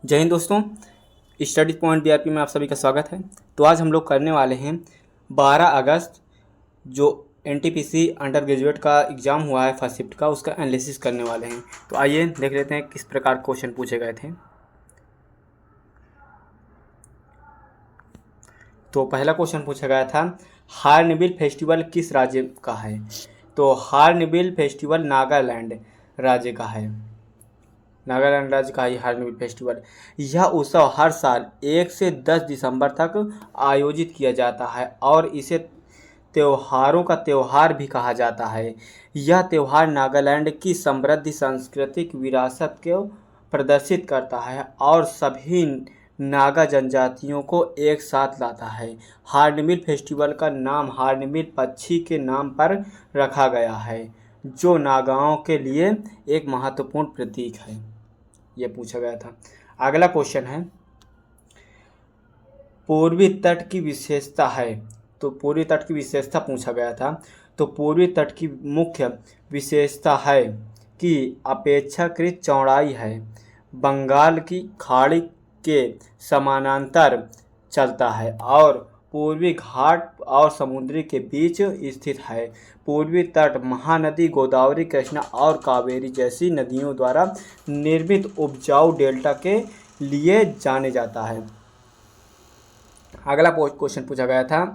जय हिंद दोस्तों। Study point BRP में आप सभी का स्वागत है। तो आज हम लोग करने वाले हैं 12 अगस्त जो एनटीपीसी अंडर ग्रेजुएट का एग्ज़ाम हुआ है फर्स्ट शिफ्ट का, उसका एनालिसिस करने वाले हैं। तो आइए देख लेते हैं किस प्रकार क्वेश्चन पूछे गए थे। तो पहला क्वेश्चन पूछा गया था, हार्नबिल फेस्टिवल किस राज्य का है? तो हार्नबिल फेस्टिवल नागालैंड राज्य का है। नागालैंड राज्य का ही हार्नबिल फेस्टिवल। यह उत्सव हर साल 1 से 10 दिसंबर तक आयोजित किया जाता है और इसे त्योहारों का त्यौहार भी कहा जाता है। यह त्यौहार नागालैंड की समृद्ध सांस्कृतिक विरासत को प्रदर्शित करता है और सभी नागा जनजातियों को एक साथ लाता है। हार्नबिल फेस्टिवल का नाम हार्नबिल पक्षी के नाम पर रखा गया है, जो नागाओं के लिए एक महत्वपूर्ण प्रतीक है। ये पूछा गया था। अगला क्वेश्चन है, पूर्वी तट की विशेषता है। तो पूर्वी तट की विशेषता पूछा गया था। तो पूर्वी तट की मुख्य विशेषता है कि अपेक्षाकृत चौड़ाई है, बंगाल की खाड़ी के समानांतर चलता है और पूर्वी घाट और समुद्री के बीच स्थित है। पूर्वी तट महानदी गोदावरी, कृष्णा और कावेरी जैसी नदियों द्वारा निर्मित उपजाऊ डेल्टा के लिए जाने जाता है। अगला क्वेश्चन पूछा गया था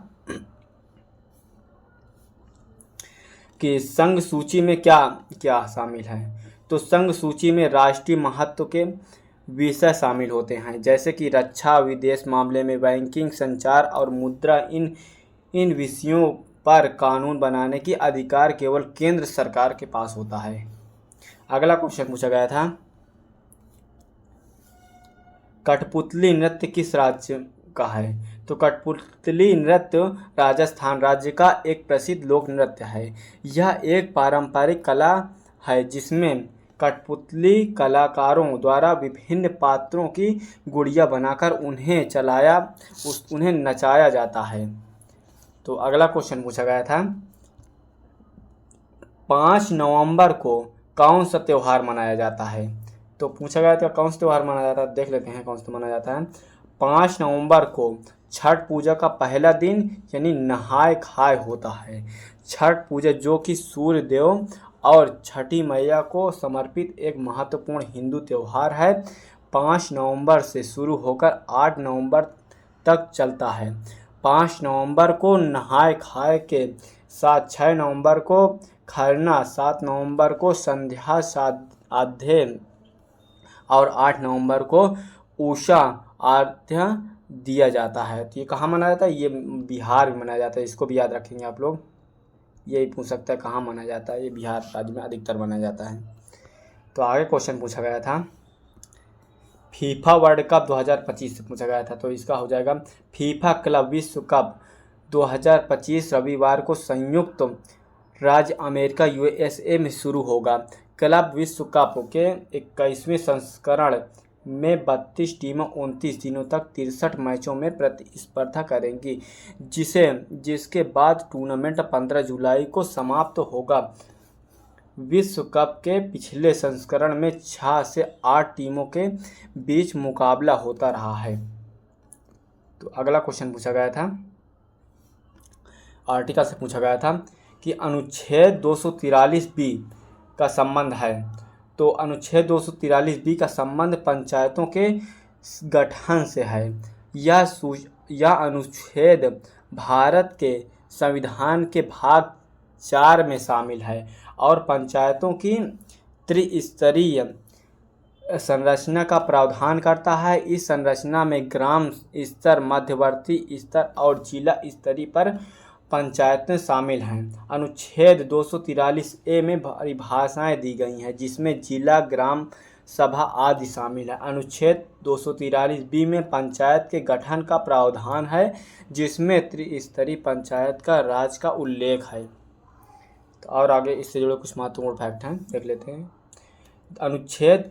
कि संघ सूची में क्या क्या शामिल है। तो संघ सूची में राष्ट्रीय महत्व के विषय शामिल होते हैं, जैसे कि रक्षा, विदेश मामले में बैंकिंग, संचार और मुद्रा। इन विषयों पर कानून बनाने की अधिकार केवल केंद्र सरकार के पास होता है। अगला क्वेश्चन पूछा गया था, कठपुतली नृत्य किस राज्य का है? तो कठपुतली नृत्य राजस्थान राज्य का एक प्रसिद्ध लोक नृत्य है। यह एक पारंपरिक कला है जिसमें कठपुतली कलाकारों द्वारा विभिन्न पात्रों की गुड़िया बनाकर उन्हें नचाया जाता है। तो अगला क्वेश्चन पूछा गया था, 5 नवंबर को कौन सा त्यौहार मनाया जाता है? तो पूछा गया था कौन सा त्यौहार मनाया जाता है, देख लेते हैं कौन सा मनाया जाता है। 5 नवंबर को छठ पूजा का पहला दिन यानी नहाय खाय होता है। छठ पूजा जो कि सूर्य देव और छठी मैया को समर्पित एक महत्वपूर्ण हिंदू त्यौहार है, 5 नवंबर से शुरू होकर 8 नवंबर तक चलता है। 5 नवंबर को नहाय खाय के साथ 6 नवंबर को खरना, 7 नवंबर को संध्या आध्य और 8 नवंबर को उषा आराध्य दिया जाता है। तो ये कहाँ मनाया जाता है? ये बिहार में मनाया जाता है। इसको भी याद रखेंगे आप लोग। यही पूछ सकता है कहाँ मनाया जाता है। ये बिहार राज्य में अधिकतर मनाया जाता है। तो आगे क्वेश्चन पूछा गया था, फीफा वर्ल्ड कप 2025 से पूछा गया था। तो इसका हो जाएगा, फीफा क्लब विश्व कप 2025 रविवार को संयुक्त राज्य अमेरिका यूएसए में शुरू होगा। क्लब विश्व कप के 21वें संस्करण में 32 टीमें 29 दिनों तक 63 मैचों में प्रतिस्पर्धा करेंगी, जिसके बाद टूर्नामेंट 15 जुलाई को समाप्त होगा। विश्व कप के पिछले संस्करण में 6 से 8 टीमों के बीच मुकाबला होता रहा है। तो अगला क्वेश्चन पूछा गया था, आर्टिकल से पूछा गया था कि अनुच्छेद 243 बी का संबंध है। तो अनुच्छेद 243 बी का संबंध पंचायतों के गठन से है। यह अनुच्छेद भारत के संविधान के भाग 4 में शामिल है और पंचायतों की त्रिस्तरीय संरचना का प्रावधान करता है। इस संरचना में ग्राम स्तर, मध्यवर्ती स्तर और जिला स्तरीय पर पंचायतें शामिल हैं। अनुच्छेद 243 ए में परिभाषाएं दी गई हैं, जिसमें जिला, ग्राम सभा आदि शामिल है। अनुच्छेद 243 बी में पंचायत के गठन का प्रावधान है, जिसमें त्रिस्तरीय पंचायत का राज का उल्लेख है। तो और आगे इससे जुड़े कुछ महत्वपूर्ण फैक्ट हैं, देख लेते हैं। अनुच्छेद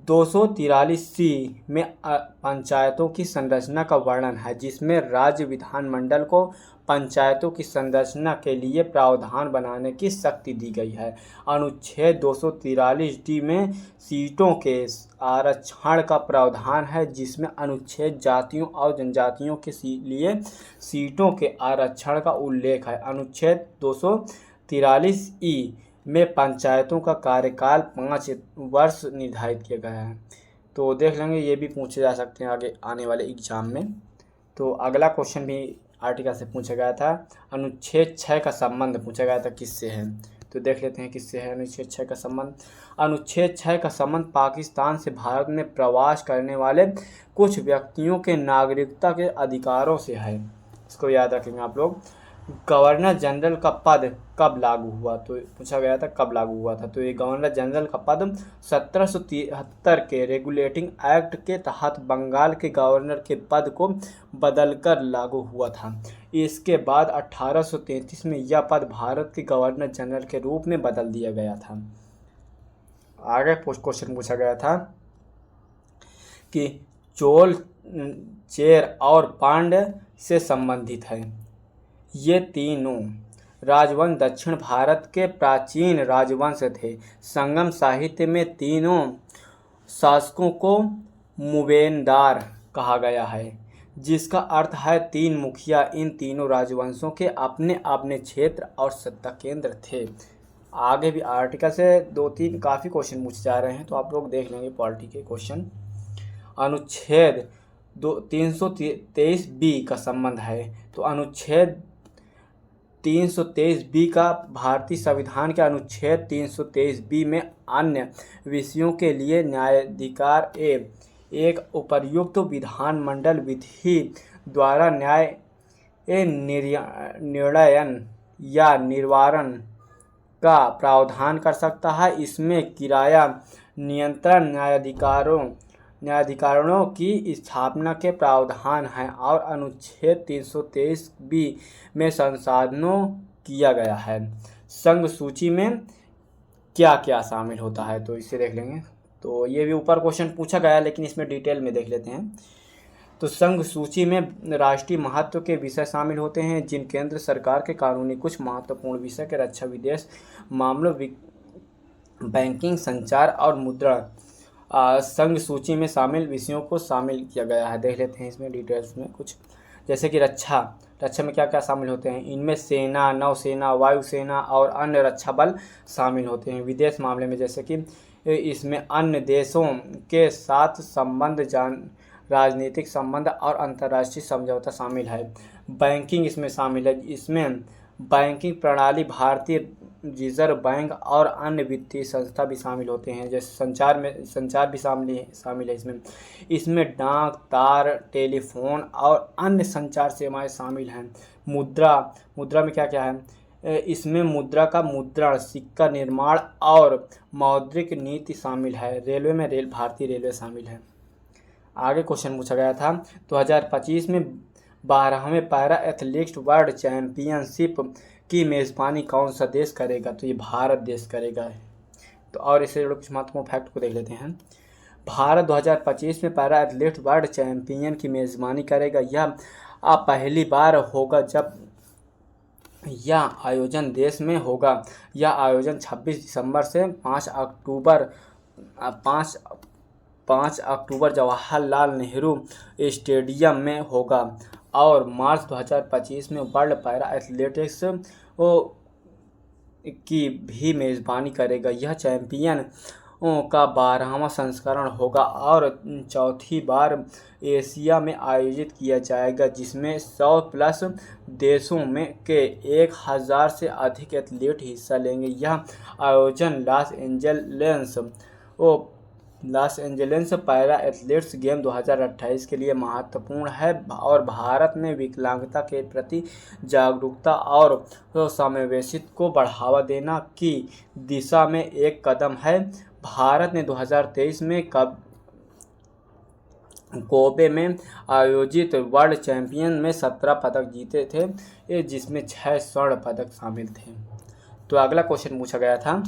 243C में पंचायतों की संरचना का वर्णन है, जिसमें राज्य विधानमंडल को पंचायतों की संरचना के लिए प्रावधान बनाने की शक्ति दी गई है। अनुच्छेद 243D में सीटों के आरक्षण का प्रावधान है, जिसमें अनुच्छेद जातियों और जनजातियों के लिए सीटों के आरक्षण का उल्लेख है। अनुच्छेद 243E में पंचायतों का कार्यकाल 5 वर्ष निर्धारित किया गया है। तो देख लेंगे, ये भी पूछे जा सकते हैं आगे आने वाले एग्जाम में। तो अगला क्वेश्चन भी आर्टिकल से पूछा गया था। अनुच्छेद 6 का संबंध पूछा गया था किससे है, तो देख लेते हैं किससे है अनुच्छेद 6 का संबंध। अनुच्छेद 6 का संबंध पाकिस्तान से भारत में प्रवास करने वाले कुछ व्यक्तियों के नागरिकता के अधिकारों से है। इसको याद रखेंगे आप लोग। गवर्नर जनरल का पद कब लागू हुआ, तो पूछा गया था कब लागू हुआ था। तो ये गवर्नर जनरल का पद 1773 के रेगुलेटिंग एक्ट के तहत बंगाल के गवर्नर के पद को बदलकर लागू हुआ था। इसके बाद 1833 में यह पद भारत के गवर्नर जनरल के रूप में बदल दिया गया था। आगे क्वेश्चन पूछा गया था कि चोल, चेर और पांड्य से संबंधित है। ये तीनों राजवंश दक्षिण भारत के प्राचीन राजवंश थे। संगम साहित्य में तीनों शासकों को मुवेनदार कहा गया है, जिसका अर्थ है तीन मुखिया। इन तीनों राजवंशों के अपने अपने क्षेत्र और सत्ता केंद्र थे। आगे भी आर्टिकल से 2-3 काफ़ी क्वेश्चन पूछे जा रहे हैं, तो आप लोग देख लेंगे पॉलिटी के क्वेश्चन। अनुच्छेद 323B का संबंध है। तो अनुच्छेद 323B का भारतीय संविधान के अनुच्छेद 323B में अन्य विषयों के लिए न्यायाधिकार एक उपर्युक्त विधानमंडल विधि द्वारा न्याय निर्णयन या निवारण का प्रावधान कर सकता है। इसमें किराया नियंत्रण न्यायाधिकरणों की स्थापना के प्रावधान हैं और अनुच्छेद 323B में संशोधनों किया गया है। संघ सूची में क्या क्या शामिल होता है, तो इसे देख लेंगे। तो ये भी ऊपर क्वेश्चन पूछा गया है, लेकिन इसमें डिटेल में देख लेते हैं। तो संघ सूची में राष्ट्रीय महत्व के विषय शामिल होते हैं, जिन केंद्र सरकार के कानूनी कुछ महत्वपूर्ण विषय के रक्षा, विदेश मामलों, बैंकिंग, संचार और मुद्रा संघ सूची में शामिल विषयों को शामिल किया गया है। देख लेते हैं इसमें डिटेल्स में कुछ, जैसे कि रक्षा में क्या क्या शामिल होते हैं। इनमें सेना, नौसेना, वायुसेना और अन्य रक्षा बल शामिल होते हैं। विदेश मामले में जैसे कि इसमें अन्य देशों के साथ संबंध, राजनीतिक संबंध और अंतर्राष्ट्रीय समझौता शामिल है। बैंकिंग इसमें शामिल है। इसमें बैंकिंग प्रणाली, भारतीय रिजर्व बैंक और अन्य वित्तीय संस्था भी शामिल होते हैं। जैसे संचार भी शामिल है इसमें डाक, तार, टेलीफोन और अन्य संचार सेवाएं शामिल हैं। मुद्रा में क्या क्या है, इसमें मुद्रा का मुद्रण, सिक्का निर्माण और मौद्रिक नीति शामिल है। रेलवे में भारतीय रेलवे शामिल है। आगे क्वेश्चन पूछा गया था 2025 में 12वें पैरा एथलेटिक्स वर्ल्ड चैंपियनशिप की मेज़बानी कौन सा देश करेगा, तो ये भारत देश करेगा। तो और इससे जुड़े कुछ महत्वपूर्ण फैक्ट को देख लेते हैं। भारत 2025 में पैरा एथलेटिक्स वर्ल्ड चैंपियन की मेज़बानी करेगा। यह पहली बार होगा जब यह आयोजन देश में होगा। यह आयोजन 26 दिसंबर से 5 अक्टूबर जवाहरलाल नेहरू स्टेडियम में होगा और मार्च 2025 में वर्ल्ड पैरा एथलेटिक्स की भी मेज़बानी करेगा। यह चैंपियन का 12वां संस्करण होगा और चौथी बार एशिया में आयोजित किया जाएगा, जिसमें 100+ देशों में के 1000 से अधिक एथलीट हिस्सा लेंगे। यह आयोजन Los Angeles para athletics game 2028 के लिए महत्वपूर्ण है और भारत में विकलांगता के प्रति जागरूकता और समावेशिता को बढ़ावा देना की दिशा में एक कदम है। भारत ने 2023 में कोबे में आयोजित वर्ल्ड चैंपियन में 17 पदक जीते थे, जिसमें 6 स्वर्ण पदक शामिल थे। तो अगला क्वेश्चन पूछा गया था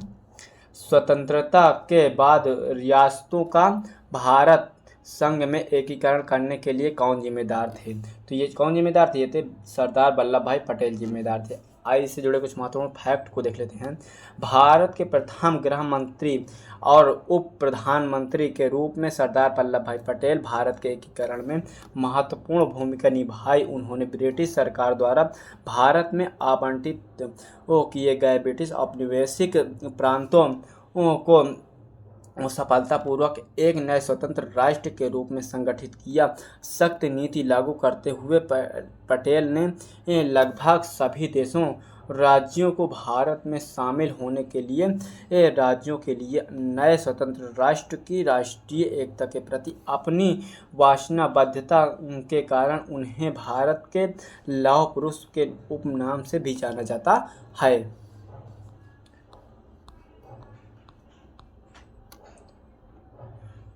स्वतंत्रता के बाद रियासतों का भारत संघ में एकीकरण करने के लिए कौन जिम्मेदार थे? तो ये कौन जिम्मेदार थे? ये थे सरदार वल्लभ भाई पटेल जिम्मेदार थे। आइए इससे जुड़े कुछ महत्वपूर्ण फैक्ट को देख लेते हैं। भारत के प्रथम गृह मंत्री और उप प्रधानमंत्री के रूप में सरदार वल्लभ भाई पटेल भारत के एकीकरण में महत्वपूर्ण भूमिका निभाई। उन्होंने ब्रिटिश सरकार द्वारा भारत में आवंटित किए गए ब्रिटिश औपनिवेशिक प्रांतों को सफलतापूर्वक एक नए स्वतंत्र राष्ट्र के रूप में संगठित किया। सख्त नीति लागू करते हुए पटेल ने लगभग सभी देशों राज्यों को भारत में शामिल होने के लिए राज्यों के लिए नए स्वतंत्र राष्ट्र की राष्ट्रीय एकता के प्रति अपनी वासनाबद्धता के कारण उन्हें भारत के लौह पुरुष के उपनाम से भी जाना जाता है।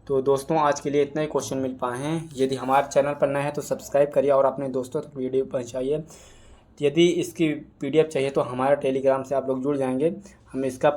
तो दोस्तों आज के लिए इतना ही क्वेश्चन मिल पाए हैं। यदि हमारे चैनल पर नए हैं तो सब्सक्राइब करिए और अपने दोस्तों तक वीडियो पहुंचाइए। यदि इसकी PDF चाहिए तो हमारा टेलीग्राम से आप लोग जुड़ जाएंगे। हम इसका